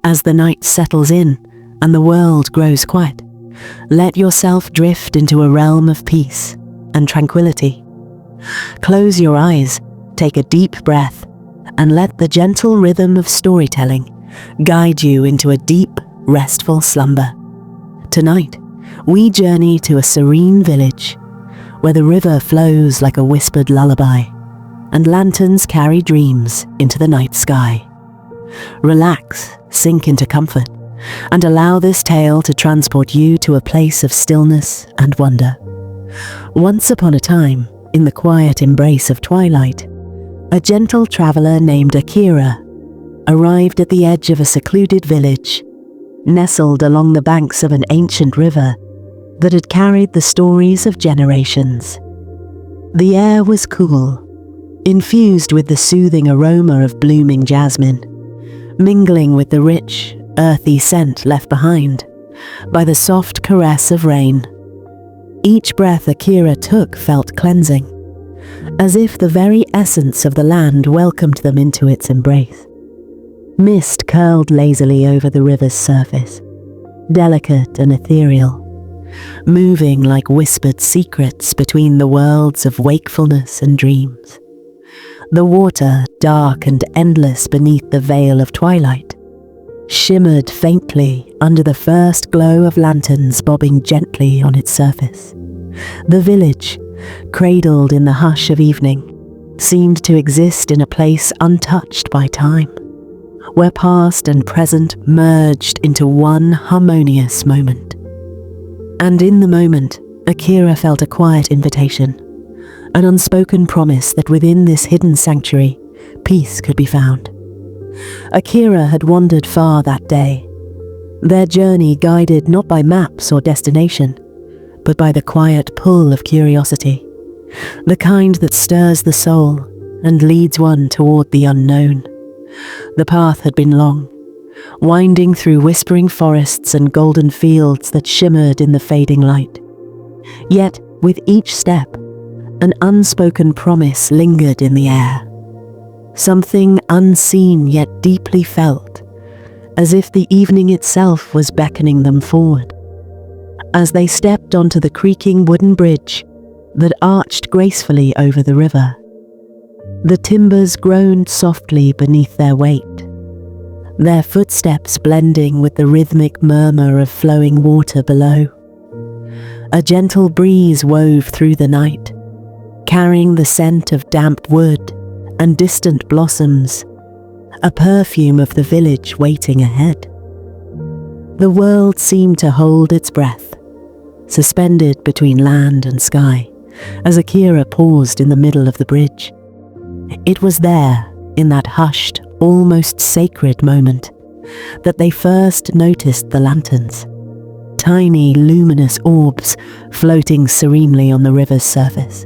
As the night settles in and the world grows quiet, let yourself drift into a realm of peace and tranquility. Close your eyes, take a deep breath, and let the gentle rhythm of storytelling guide you into a deep, restful slumber. Tonight, we journey to a serene village where the river flows like a whispered lullaby and lanterns carry dreams into the night sky. Relax, sink into comfort, and allow this tale to transport you to a place of stillness and wonder. Once upon a time, in the quiet embrace of twilight, a gentle traveler named Akira arrived at the edge of a secluded village, nestled along the banks of an ancient river that had carried the stories of generations. The air was cool, infused with the soothing aroma of blooming jasmine, mingling with the rich, earthy scent left behind by the soft caress of rain. Each breath Akira took felt cleansing, as if the very essence of the land welcomed them into its embrace. Mist curled lazily over the river's surface, delicate and ethereal, moving like whispered secrets between the worlds of wakefulness and dreams. The water, dark and endless beneath the veil of twilight, shimmered faintly under the first glow of lanterns bobbing gently on its surface. The village, cradled in the hush of evening, seemed to exist in a place untouched by time, where past and present merged into one harmonious moment. And in the moment, Akira felt a quiet invitation, an unspoken promise that within this hidden sanctuary, peace could be found. Akira had wandered far that day, their journey guided not by maps or destination, but by the quiet pull of curiosity, the kind that stirs the soul and leads one toward the unknown. The path had been long, winding through whispering forests and golden fields that shimmered in the fading light. Yet, with each step, an unspoken promise lingered in the air. Something unseen yet deeply felt, as if the evening itself was beckoning them forward. As they stepped onto the creaking wooden bridge that arched gracefully over the river, the timbers groaned softly beneath their weight, their footsteps blending with the rhythmic murmur of flowing water below. A gentle breeze wove through the night, carrying the scent of damp wood and distant blossoms, a perfume of the village waiting ahead. The world seemed to hold its breath, suspended between land and sky, as Akira paused in the middle of the bridge. It was there, in that hushed, almost sacred moment, that they first noticed the lanterns, tiny luminous orbs floating serenely on the river's surface.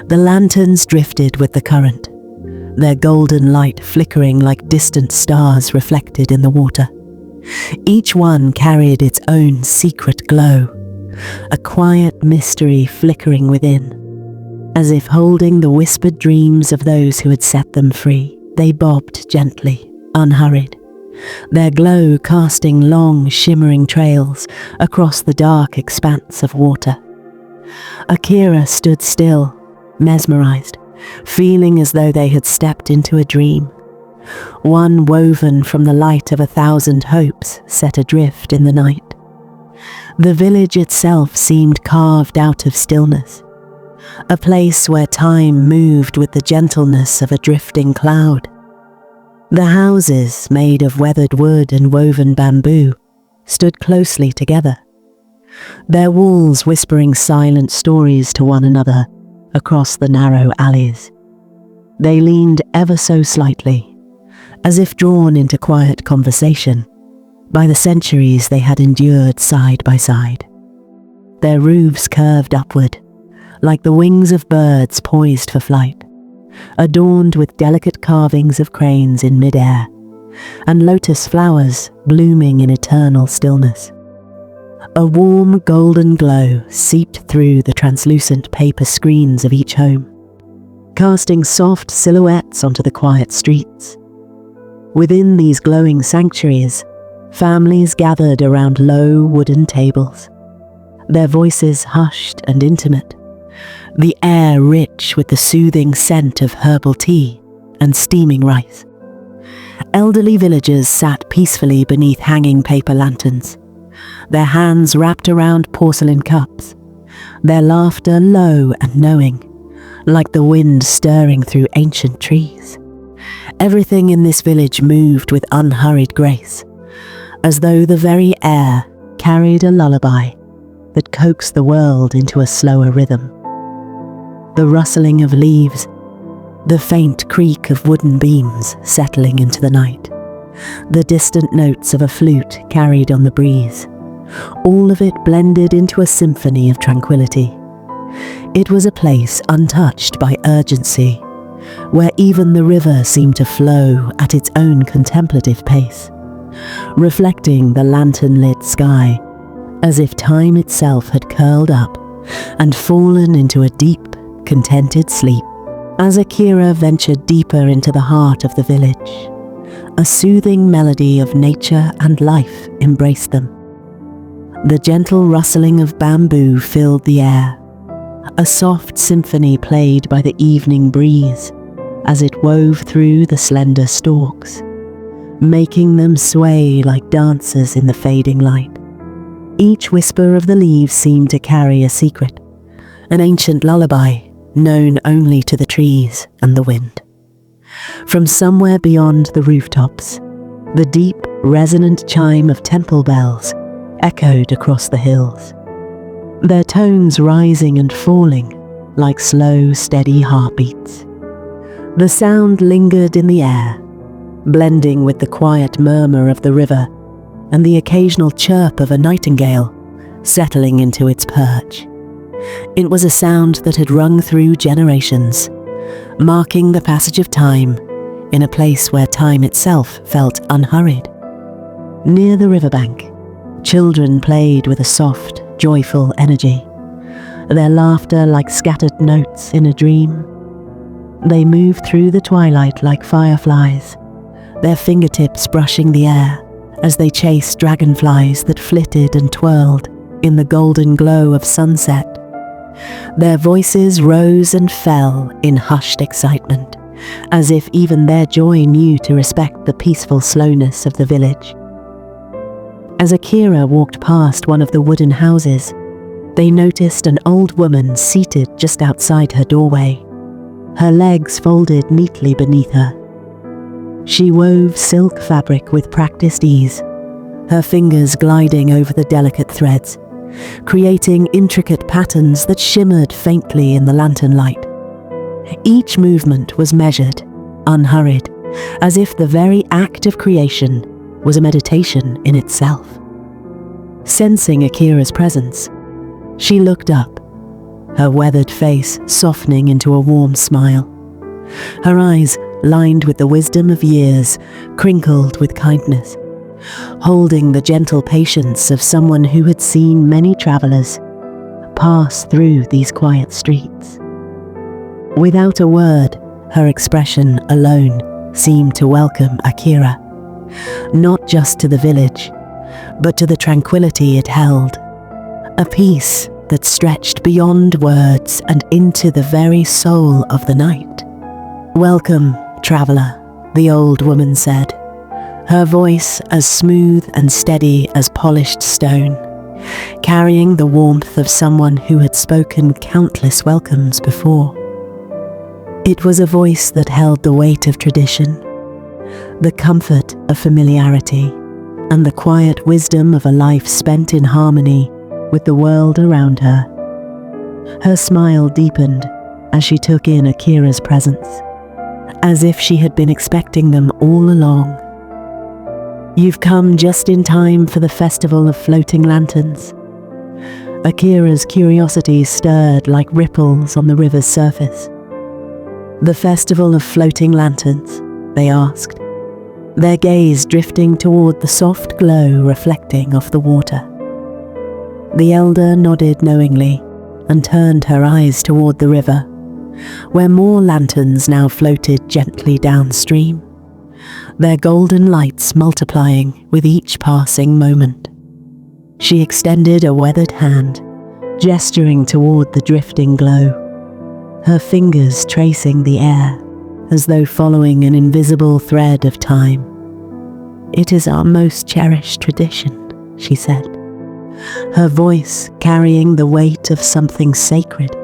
The lanterns drifted with the current, their golden light flickering like distant stars reflected in the water. Each one carried its own secret glow, a quiet mystery flickering within. As if holding the whispered dreams of those who had set them free, they bobbed gently, unhurried, their glow casting long, shimmering trails across the dark expanse of water. Akira stood still, mesmerized, feeling as though they had stepped into a dream, one woven from the light of 1,000 hopes set adrift in the night. The village itself seemed carved out of stillness, a place where time moved with the gentleness of a drifting cloud. The houses, made of weathered wood and woven bamboo, stood closely together, their walls whispering silent stories to one another across the narrow alleys. They leaned ever so slightly, as if drawn into quiet conversation by the centuries they had endured side by side. Their roofs curved upward, like the wings of birds poised for flight, adorned with delicate carvings of cranes in mid-air, and lotus flowers blooming in eternal stillness. A warm golden glow seeped through the translucent paper screens of each home, casting soft silhouettes onto the quiet streets. Within these glowing sanctuaries, families gathered around low wooden tables, their voices hushed and intimate, the air rich with the soothing scent of herbal tea and steaming rice. Elderly villagers sat peacefully beneath hanging paper lanterns, their hands wrapped around porcelain cups, their laughter low and knowing, like the wind stirring through ancient trees. Everything in this village moved with unhurried grace, as though the very air carried a lullaby that coaxed the world into a slower rhythm. The rustling of leaves, the faint creak of wooden beams settling into the night, the distant notes of a flute carried on the breeze, all of it blended into a symphony of tranquility. It was a place untouched by urgency, where even the river seemed to flow at its own contemplative pace, reflecting the lantern-lit sky, as if time itself had curled up and fallen into a deep, contented sleep. As Akira ventured deeper into the heart of the village, a soothing melody of nature and life embraced them. The gentle rustling of bamboo filled the air, a soft symphony played by the evening breeze as it wove through the slender stalks, making them sway like dancers in the fading light. Each whisper of the leaves seemed to carry a secret, an ancient lullaby known only to the trees and the wind. From somewhere beyond the rooftops, the deep, resonant chime of temple bells echoed across the hills, their tones rising and falling like slow, steady heartbeats. The sound lingered in the air, blending with the quiet murmur of the river and the occasional chirp of a nightingale settling into its perch. It was a sound that had rung through generations, marking the passage of time in a place where time itself felt unhurried. Near the riverbank, children played with a soft, joyful energy, their laughter like scattered notes in a dream. They moved through the twilight like fireflies, their fingertips brushing the air as they chased dragonflies that flitted and twirled in the golden glow of sunset. Their voices rose and fell in hushed excitement, as if even their joy knew to respect the peaceful slowness of the village. As Akira walked past one of the wooden houses, they noticed an old woman seated just outside her doorway, her legs folded neatly beneath her. She wove silk fabric with practiced ease, her fingers gliding over the delicate threads, creating intricate patterns that shimmered faintly in the lantern light. Each movement was measured, unhurried, as if the very act of creation was a meditation in itself. Sensing Akira's presence, she looked up, her weathered face softening into a warm smile. Her eyes, lined with the wisdom of years, crinkled with kindness, holding the gentle patience of someone who had seen many travelers pass through these quiet streets. Without a word, her expression alone seemed to welcome Akira, not just to the village, but to the tranquility it held, a peace that stretched beyond words and into the very soul of the night. "Welcome, traveler," the old woman said, her voice as smooth and steady as polished stone, carrying the warmth of someone who had spoken countless welcomes before. It was a voice that held the weight of tradition, the comfort of familiarity, and the quiet wisdom of a life spent in harmony with the world around her. Her smile deepened as she took in Akira's presence, as if she had been expecting them all along. "You've come just in time for the festival of floating lanterns." Akira's curiosity stirred like ripples on the river's surface. "The festival of floating lanterns?" they asked, their gaze drifting toward the soft glow reflecting off the water. The elder nodded knowingly and turned her eyes toward the river, where more lanterns now floated gently downstream, their golden lights multiplying with each passing moment. She extended a weathered hand, gesturing toward the drifting glow, her fingers tracing the air as though following an invisible thread of time. "It is our most cherished tradition," she said, her voice carrying the weight of something sacred,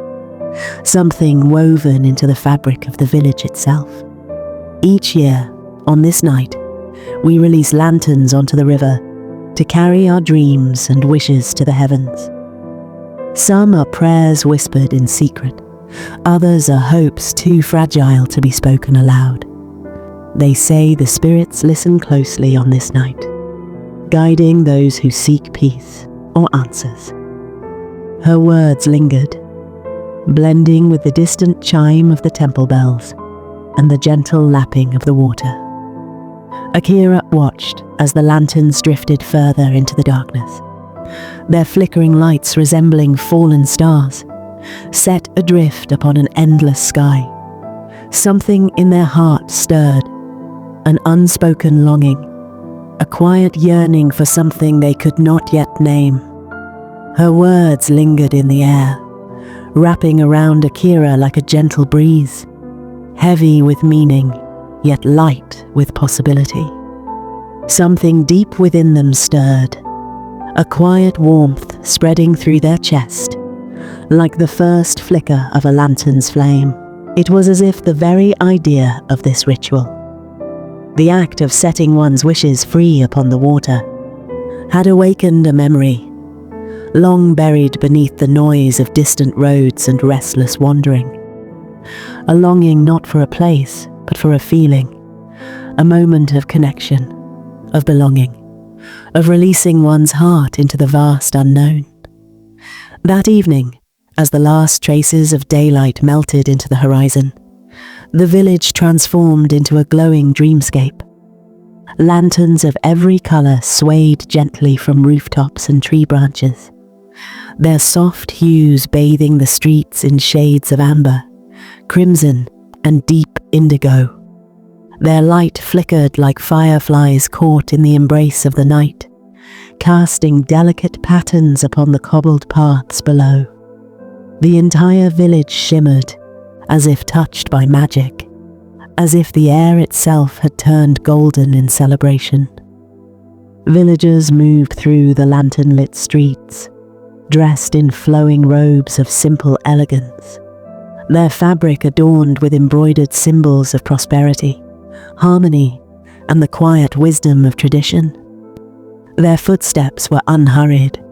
something woven into the fabric of the village itself. "Each year, on this night, we release lanterns onto the river to carry our dreams and wishes to the heavens. Some are prayers whispered in secret, others are hopes too fragile to be spoken aloud. They say the spirits listen closely on this night, guiding those who seek peace or answers." Her words lingered, blending with the distant chime of the temple bells and the gentle lapping of the water. Akira watched as the lanterns drifted further into the darkness, their flickering lights resembling fallen stars, set adrift upon an endless sky. Something in their heart stirred, an unspoken longing, a quiet yearning for something they could not yet name. Her words lingered in the air, wrapping around Akira like a gentle breeze, heavy with meaning, yet light with possibility. Something deep within them stirred, a quiet warmth spreading through their chest, like the first flicker of a lantern's flame. It was as if the very idea of this ritual, the act of setting one's wishes free upon the water, had awakened a memory, long buried beneath the noise of distant roads and restless wandering. A longing not for a place, but for a feeling, a moment of connection, of belonging, of releasing one's heart into the vast unknown. That evening, as the last traces of daylight melted into the horizon, the village transformed into a glowing dreamscape. Lanterns of every colour swayed gently from rooftops and tree branches, their soft hues bathing the streets in shades of amber, crimson, and deep indigo. Their light flickered like fireflies caught in the embrace of the night, casting delicate patterns upon the cobbled paths below. The entire village shimmered, as if touched by magic, as if the air itself had turned golden in celebration. Villagers moved through the lantern-lit streets, dressed in flowing robes of simple elegance, their fabric adorned with embroidered symbols of prosperity, harmony, and the quiet wisdom of tradition. Their footsteps were unhurried,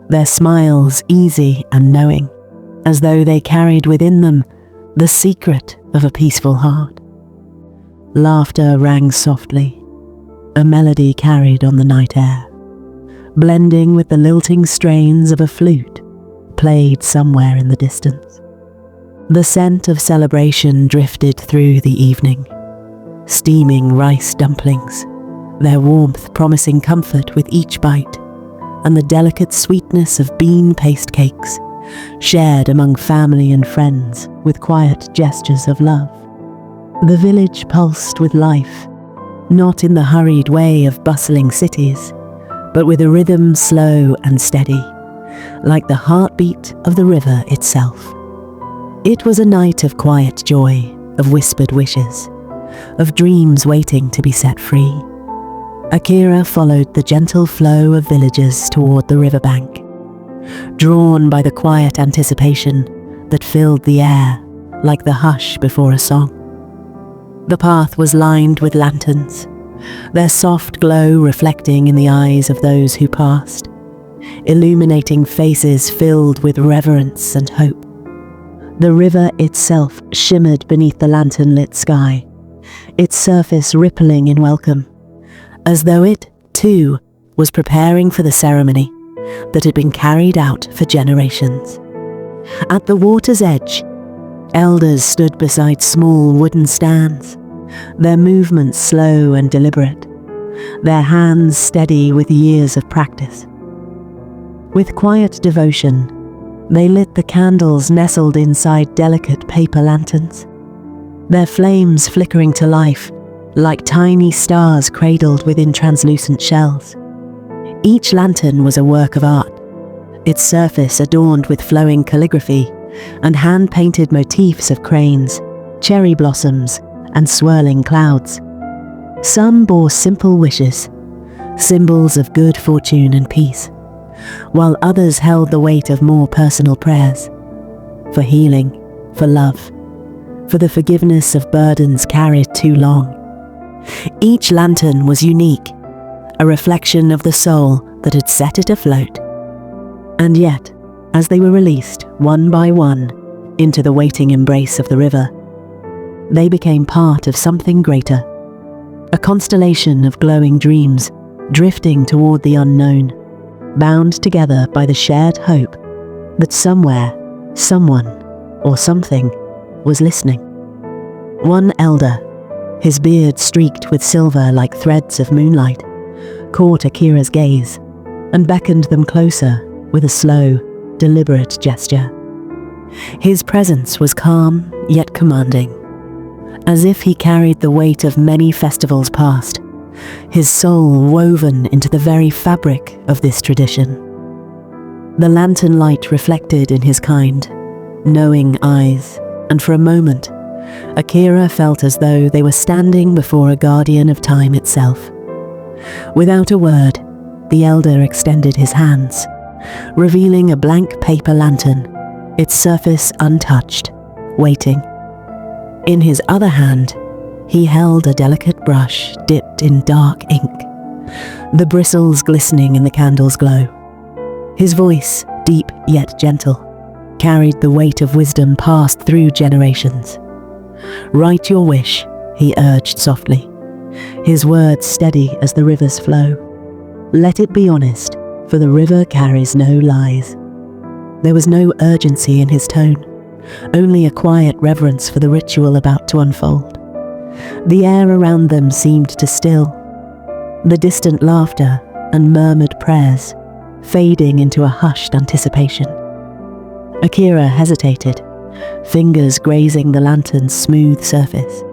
their smiles easy and knowing, as though they carried within them the secret of a peaceful heart. Laughter rang softly, a melody carried on the night air, blending with the lilting strains of a flute played somewhere in the distance. The scent of celebration drifted through the evening, steaming rice dumplings, their warmth promising comfort with each bite, and the delicate sweetness of bean paste cakes, shared among family and friends with quiet gestures of love. The village pulsed with life, not in the hurried way of bustling cities, but with a rhythm slow and steady, like the heartbeat of the river itself. It was a night of quiet joy, of whispered wishes, of dreams waiting to be set free. Akira followed the gentle flow of villagers toward the riverbank, drawn by the quiet anticipation that filled the air like the hush before a song. The path was lined with lanterns, their soft glow reflecting in the eyes of those who passed, illuminating faces filled with reverence and hope. The river itself shimmered beneath the lantern-lit sky, its surface rippling in welcome, as though it, too, was preparing for the ceremony that had been carried out for generations. At the water's edge, elders stood beside small wooden stands, their movements slow and deliberate, their hands steady with years of practice. With quiet devotion, they lit the candles nestled inside delicate paper lanterns, their flames flickering to life like tiny stars cradled within translucent shells. Each lantern was a work of art, its surface adorned with flowing calligraphy and hand-painted motifs of cranes, cherry blossoms, and swirling clouds. Some bore simple wishes, symbols of good fortune and peace, while others held the weight of more personal prayers, for healing, for love, for the forgiveness of burdens carried too long. Each lantern was unique, a reflection of the soul that had set it afloat. And yet, as they were released one by one into the waiting embrace of the river, they became part of something greater, a constellation of glowing dreams drifting toward the unknown, bound together by the shared hope that somewhere, someone, or something was listening. One elder, his beard streaked with silver like threads of moonlight, caught Akira's gaze and beckoned them closer with a slow, deliberate gesture. His presence was calm yet commanding, as if he carried the weight of many festivals past, his soul woven into the very fabric of this tradition. The lantern light reflected in his kind, knowing eyes, and for a moment, Akira felt as though they were standing before a guardian of time itself. Without a word, the elder extended his hands, revealing a blank paper lantern, its surface untouched, waiting. In his other hand, he held a delicate brush dipped in dark ink, the bristles glistening in the candle's glow. His voice, deep yet gentle, carried the weight of wisdom passed through generations. "Write your wish," he urged softly, his words steady as the river's flow. "Let it be honest, for the river carries no lies." There was no urgency in his tone, only a quiet reverence for the ritual about to unfold. The air around them seemed to still, the distant laughter and murmured prayers fading into a hushed anticipation. Akira hesitated, fingers grazing the lantern's smooth surface,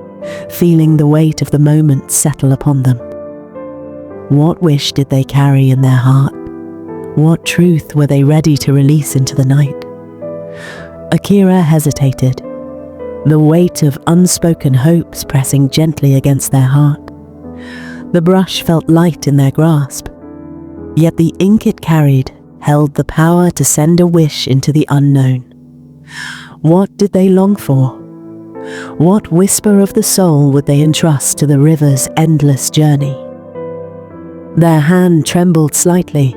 feeling the weight of the moment settle upon them. What wish did they carry in their heart? What truth were they ready to release into the night? Akira hesitated, the weight of unspoken hopes pressing gently against their heart. The brush felt light in their grasp, yet the ink it carried held the power to send a wish into the unknown. What did they long for? What whisper of the soul would they entrust to the river's endless journey? Their hand trembled slightly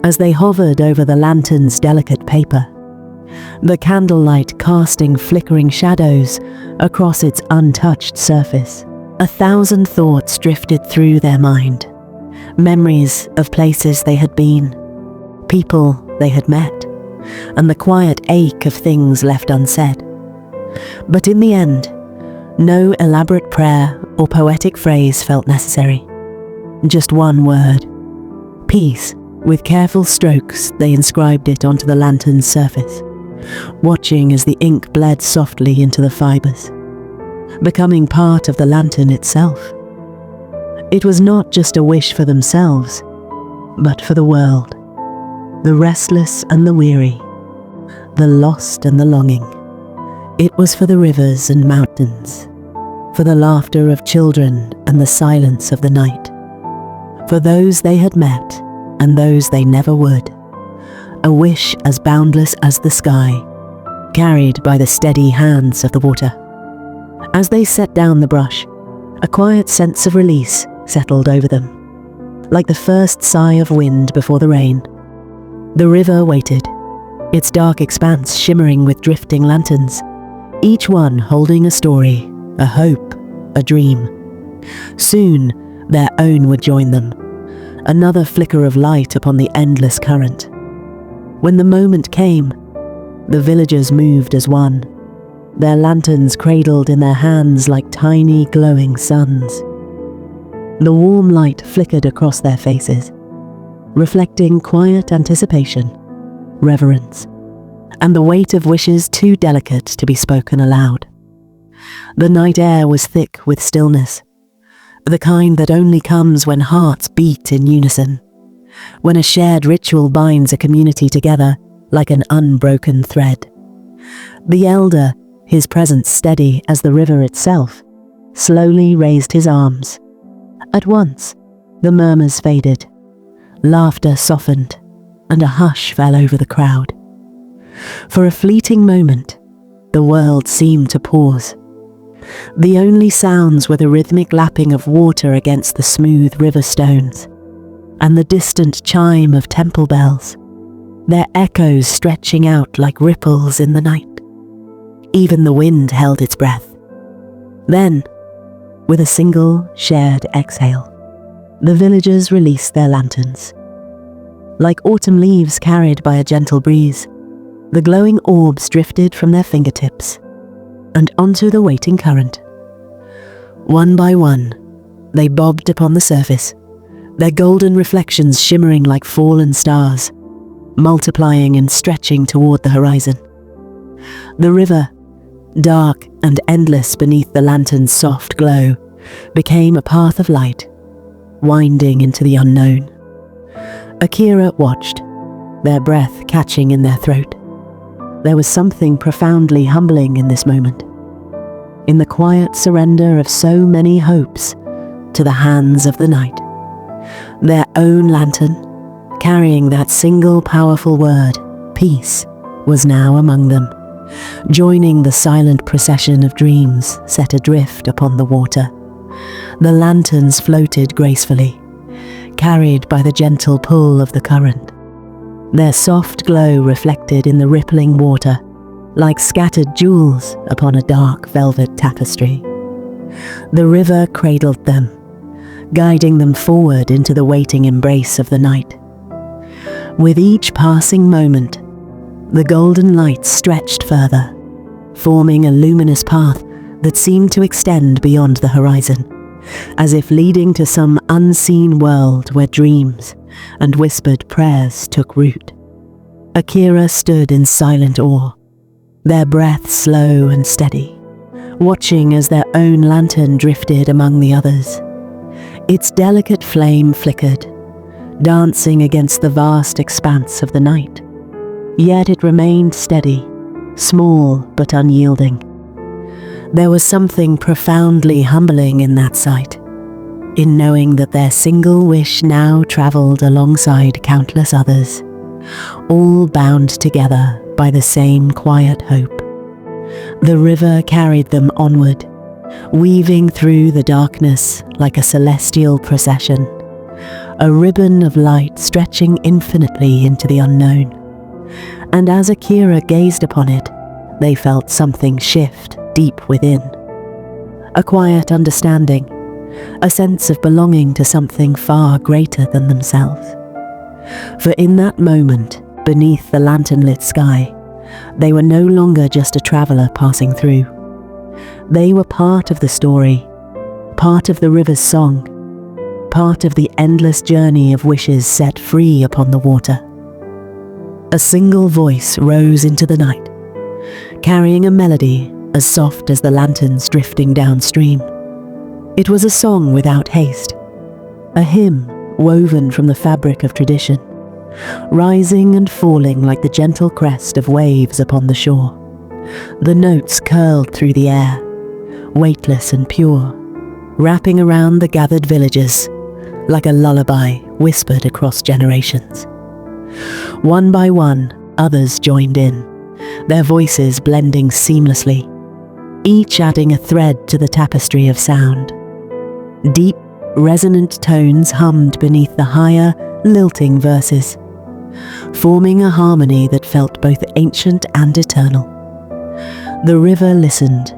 as they hovered over the lantern's delicate paper, the candlelight casting flickering shadows across its untouched surface. 1,000 thoughts drifted through their mind, memories of places they had been, people they had met, and the quiet ache of things left unsaid. But in the end, no elaborate prayer or poetic phrase felt necessary. Just one word: peace. With careful strokes, they inscribed it onto the lantern's surface, watching as the ink bled softly into the fibers, becoming part of the lantern itself. It was not just a wish for themselves, but for the world, the restless and the weary, the lost and the longing. It was for the rivers and mountains, for the laughter of children and the silence of the night, for those they had met and those they never would, a wish as boundless as the sky, carried by the steady hands of the water. As they set down the brush, a quiet sense of release settled over them, like the first sigh of wind before the rain. The river waited, its dark expanse shimmering with drifting lanterns, each one holding a story, a hope, a dream. Soon, their own would join them, another flicker of light upon the endless current. When the moment came, the villagers moved as one, their lanterns cradled in their hands like tiny glowing suns. The warm light flickered across their faces, reflecting quiet anticipation, reverence, and the weight of wishes too delicate to be spoken aloud. The night air was thick with stillness, the kind that only comes when hearts beat in unison, when a shared ritual binds a community together like an unbroken thread. The elder, his presence steady as the river itself, slowly raised his arms. At once, the murmurs faded, laughter softened, and a hush fell over the crowd. For a fleeting moment, the world seemed to pause. The only sounds were the rhythmic lapping of water against the smooth river stones, and the distant chime of temple bells, their echoes stretching out like ripples in the night. Even the wind held its breath. Then, with a single shared exhale, the villagers released their lanterns. Like autumn leaves carried by a gentle breeze, the glowing orbs drifted from their fingertips and onto the waiting current. One by one, they bobbed upon the surface, their golden reflections shimmering like fallen stars, multiplying and stretching toward the horizon. The river, dark and endless beneath the lantern's soft glow, became a path of light, winding into the unknown. Akira watched, their breath catching in their throat. There was something profoundly humbling in this moment, in the quiet surrender of so many hopes to the hands of the night. Their own lantern, carrying that single powerful word, peace, was now among them, joining the silent procession of dreams set adrift upon the water. The lanterns floated gracefully, carried by the gentle pull of the current, their soft glow reflected in the rippling water like scattered jewels upon a dark velvet tapestry. The river cradled them, guiding them forward into the waiting embrace of the night. With each passing moment, the golden light stretched further, forming a luminous path that seemed to extend beyond the horizon, as if leading to some unseen world where dreams and whispered prayers took root. Akira stood in silent awe, their breath slow and steady, watching as their own lantern drifted among the others. Its delicate flame flickered, dancing against the vast expanse of the night. Yet it remained steady, small but unyielding. There was something profoundly humbling in that sight, in knowing that their single wish now traveled alongside countless others, all bound together by the same quiet hope. The river carried them onward, weaving through the darkness like a celestial procession, a ribbon of light stretching infinitely into the unknown. And as Akira gazed upon it, they felt something shift deep within. A quiet understanding, a sense of belonging to something far greater than themselves. For in that moment, beneath the lantern-lit sky, they were no longer just a traveler passing through. They were part of the story, part of the river's song, part of the endless journey of wishes set free upon the water. A single voice rose into the night, carrying a melody as soft as the lanterns drifting downstream. It was a song without haste, a hymn woven from the fabric of tradition, rising and falling like the gentle crest of waves upon the shore. The notes curled through the air, weightless and pure, wrapping around the gathered villagers like a lullaby whispered across generations. One by one, others joined in, their voices blending seamlessly, each adding a thread to the tapestry of sound. Deep, resonant tones hummed beneath the higher, lilting verses, forming a harmony that felt both ancient and eternal. The river listened,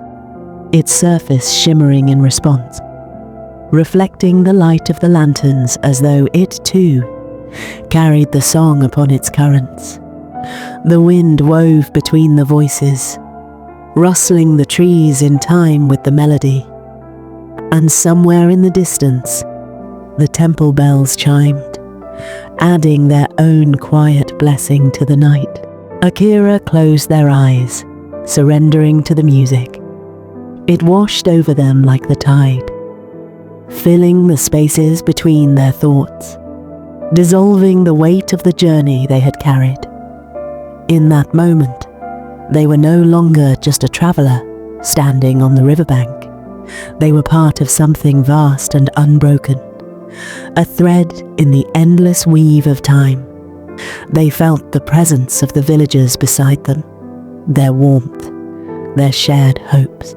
its surface shimmering in response, reflecting the light of the lanterns as though it too carried the song upon its currents. The wind wove between the voices, rustling the trees in time with the melody, and somewhere in the distance, the temple bells chimed, adding their own quiet blessing to the night. Akira closed their eyes, surrendering to the music. It washed over them like the tide, filling the spaces between their thoughts, dissolving the weight of the journey they had carried. In that moment, they were no longer just a traveler standing on the riverbank. They were part of something vast and unbroken, a thread in the endless weave of time. They felt the presence of the villagers beside them, their warmth, their shared hopes.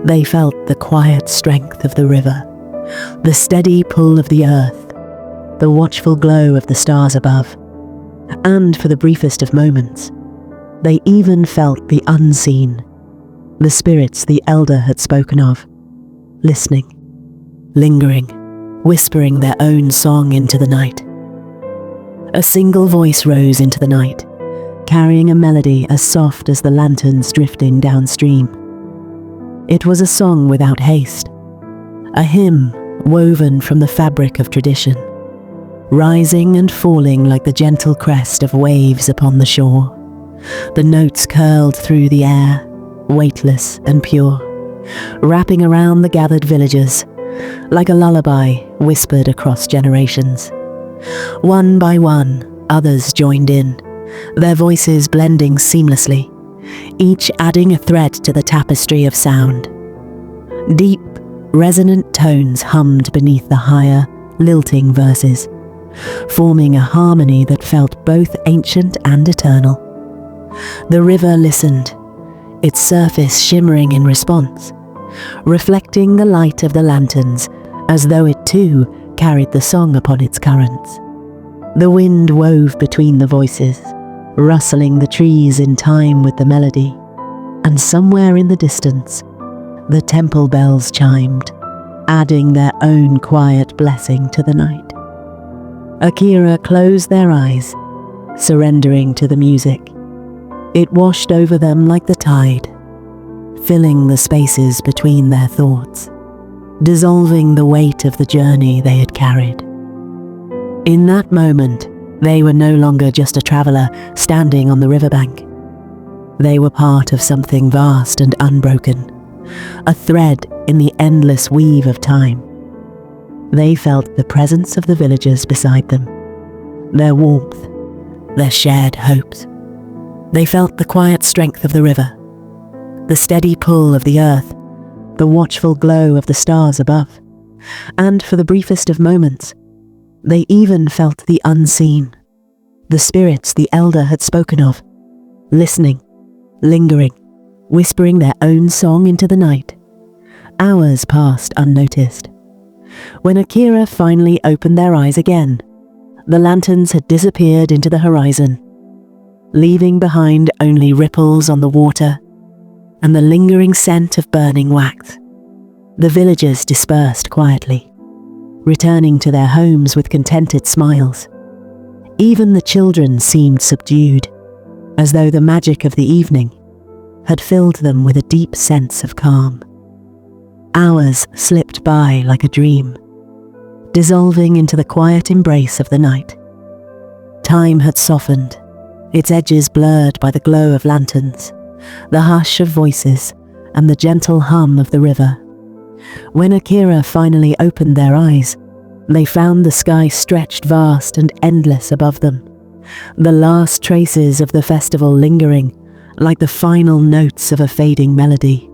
They felt the quiet strength of the river, the steady pull of the earth, the watchful glow of the stars above. And for the briefest of moments, they even felt the unseen, the spirits the elder had spoken of, listening, lingering, whispering their own song into the night. A single voice rose into the night, carrying a melody as soft as the lanterns drifting downstream. It was a song without haste, a hymn woven from the fabric of tradition, rising and falling like the gentle crest of waves upon the shore. The notes curled through the air, weightless and pure, wrapping around the gathered villagers, like a lullaby whispered across generations. One by one, others joined in, their voices blending seamlessly, each adding a thread to the tapestry of sound. Deep, resonant tones hummed beneath the higher, lilting verses, forming a harmony that felt both ancient and eternal. The river listened, its surface shimmering in response, reflecting the light of the lanterns as though it too carried the song upon its currents. The wind wove between the voices, rustling the trees in time with the melody, and somewhere in the distance, the temple bells chimed, adding their own quiet blessing to the night. Akira closed their eyes, surrendering to the music. It washed over them like the tide, filling the spaces between their thoughts, dissolving the weight of the journey they had carried. In that moment, they were no longer just a traveler standing on the riverbank. They were part of something vast and unbroken, a thread in the endless weave of time. They felt the presence of the villagers beside them, their warmth, their shared hopes. They felt the quiet strength of the river, the steady pull of the earth, the watchful glow of the stars above. And for the briefest of moments, they even felt the unseen, the spirits the elder had spoken of, listening, lingering, whispering their own song into the night. Hours passed unnoticed. When Akira finally opened their eyes again, the lanterns had disappeared into the horizon, leaving behind only ripples on the water and the lingering scent of burning wax. The villagers dispersed quietly, returning to their homes with contented smiles. Even the children seemed subdued, as though the magic of the evening had filled them with a deep sense of calm. Hours slipped by like a dream, dissolving into the quiet embrace of the night. Time had softened, its edges blurred by the glow of lanterns, the hush of voices, and the gentle hum of the river. When Akira finally opened their eyes, they found the sky stretched vast and endless above them, the last traces of the festival lingering like the final notes of a fading melody.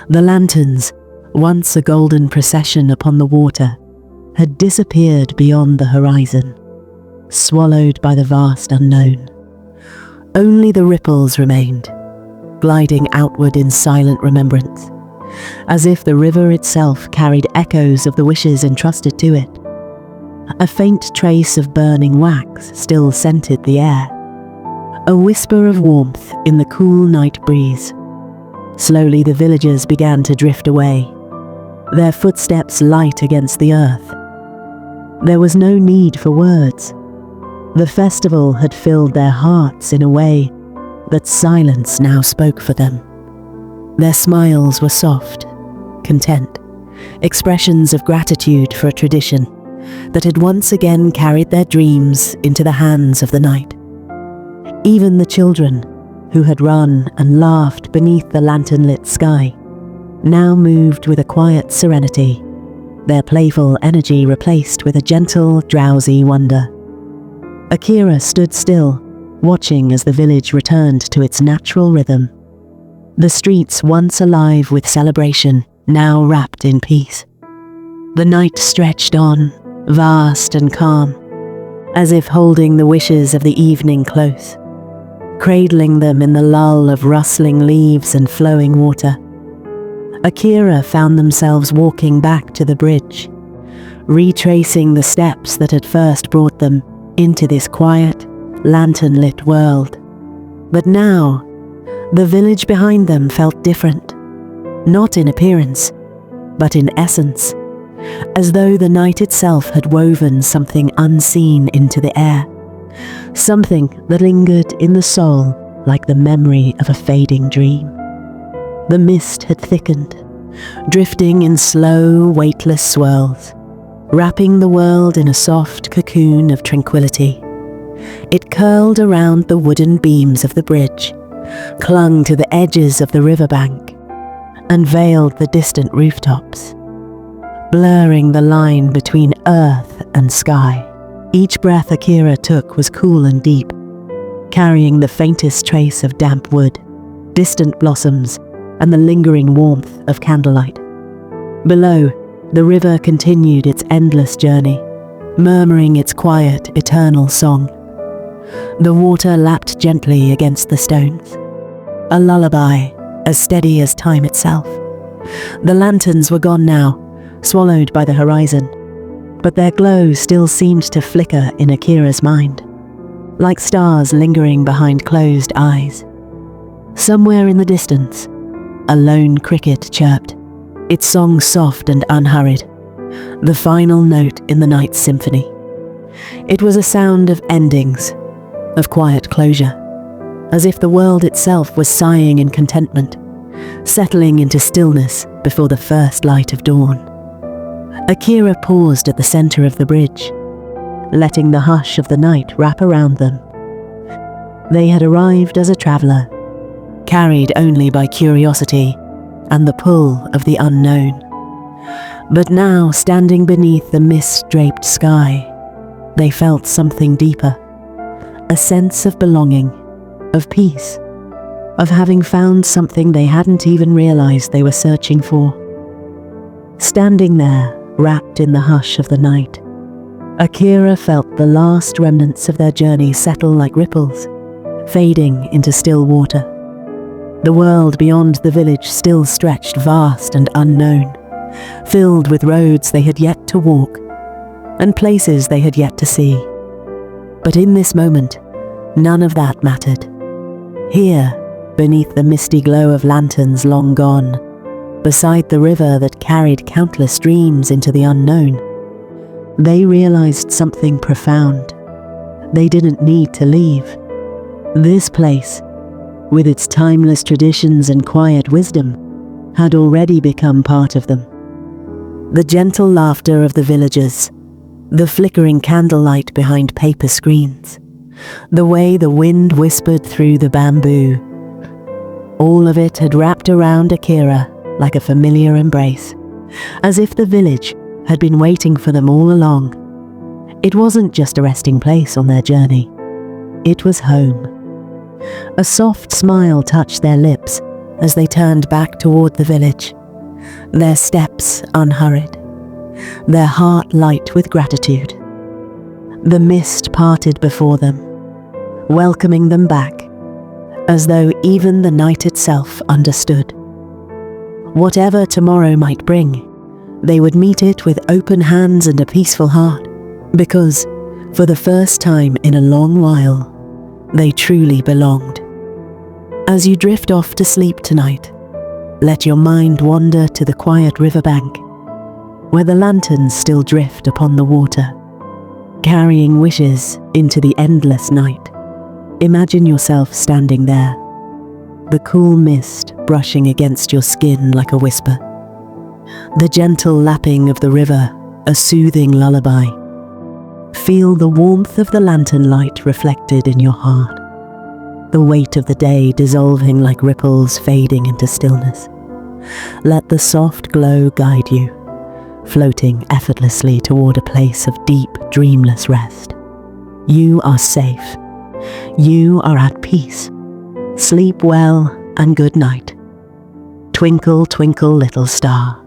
The lanterns, once a golden procession upon the water, had disappeared beyond the horizon, swallowed by the vast unknown. Only the ripples remained, gliding outward in silent remembrance, as if the river itself carried echoes of the wishes entrusted to it. A faint trace of burning wax still scented the air, a whisper of warmth in the cool night breeze. Slowly the villagers began to drift away, their footsteps light against the earth. There was no need for words. The festival had filled their hearts in a way that silence now spoke for them. Their smiles were soft, content, expressions of gratitude for a tradition that had once again carried their dreams into the hands of the night. Even the children, who had run and laughed beneath the lantern-lit sky, now moved with a quiet serenity, their playful energy replaced with a gentle, drowsy wonder. Akira stood still, watching as the village returned to its natural rhythm. The streets once alive with celebration, now wrapped in peace. The night stretched on, vast and calm, as if holding the wishes of the evening close, cradling them in the lull of rustling leaves and flowing water. Akira found themselves walking back to the bridge, retracing the steps that had first brought them into this quiet, lantern-lit world. But now, the village behind them felt different, not in appearance, but in essence, as though the night itself had woven something unseen into the air, something that lingered in the soul like the memory of a fading dream. The mist had thickened, drifting in slow, weightless swirls, wrapping the world in a soft cocoon of tranquility. It curled around the wooden beams of the bridge, clung to the edges of the riverbank, and veiled the distant rooftops, blurring the line between earth and sky. Each breath Akira took was cool and deep, carrying the faintest trace of damp wood, distant blossoms, and the lingering warmth of candlelight. Below, the river continued its endless journey, murmuring its quiet, eternal song. The water lapped gently against the stones, a lullaby as steady as time itself. The lanterns were gone now, swallowed by the horizon, but their glow still seemed to flicker in Akira's mind, like stars lingering behind closed eyes. Somewhere in the distance, a lone cricket chirped, its song soft and unhurried, the final note in the night's symphony. It was a sound of endings, of quiet closure, as if the world itself was sighing in contentment, settling into stillness before the first light of dawn. Akira paused at the center of the bridge, letting the hush of the night wrap around them. They had arrived as a traveler, carried only by curiosity and the pull of the unknown. But now, standing beneath the mist-draped sky, they felt something deeper, a sense of belonging, of peace, of having found something they hadn't even realized they were searching for. Standing there, wrapped in the hush of the night, Akira felt the last remnants of their journey settle like ripples, fading into still water. The world beyond the village still stretched vast and unknown, filled with roads they had yet to walk, and places they had yet to see. But in this moment, none of that mattered. Here, beneath the misty glow of lanterns long gone, beside the river that carried countless dreams into the unknown, they realized something profound. They didn't need to leave. This place, with its timeless traditions and quiet wisdom, had already become part of them. The gentle laughter of the villagers, the flickering candlelight behind paper screens, the way the wind whispered through the bamboo, all of it had wrapped around Akira like a familiar embrace, as if the village had been waiting for them all along. It wasn't just a resting place on their journey. It was home. A soft smile touched their lips as they turned back toward the village, their steps unhurried, their heart light with gratitude. The mist parted before them, welcoming them back, as though even the night itself understood. Whatever tomorrow might bring, they would meet it with open hands and a peaceful heart, because, for the first time in a long while, they truly belonged. As you drift off to sleep tonight, let your mind wander to the quiet riverbank, where the lanterns still drift upon the water, carrying wishes into the endless night. Imagine yourself standing there, the cool mist brushing against your skin like a whisper, the gentle lapping of the river, a soothing lullaby. Feel the warmth of the lantern light reflected in your heart, the weight of the day dissolving like ripples fading into stillness. Let the soft glow guide you, floating effortlessly toward a place of deep, dreamless rest. You are safe. You are at peace. Sleep well and good night. Twinkle, twinkle, little star.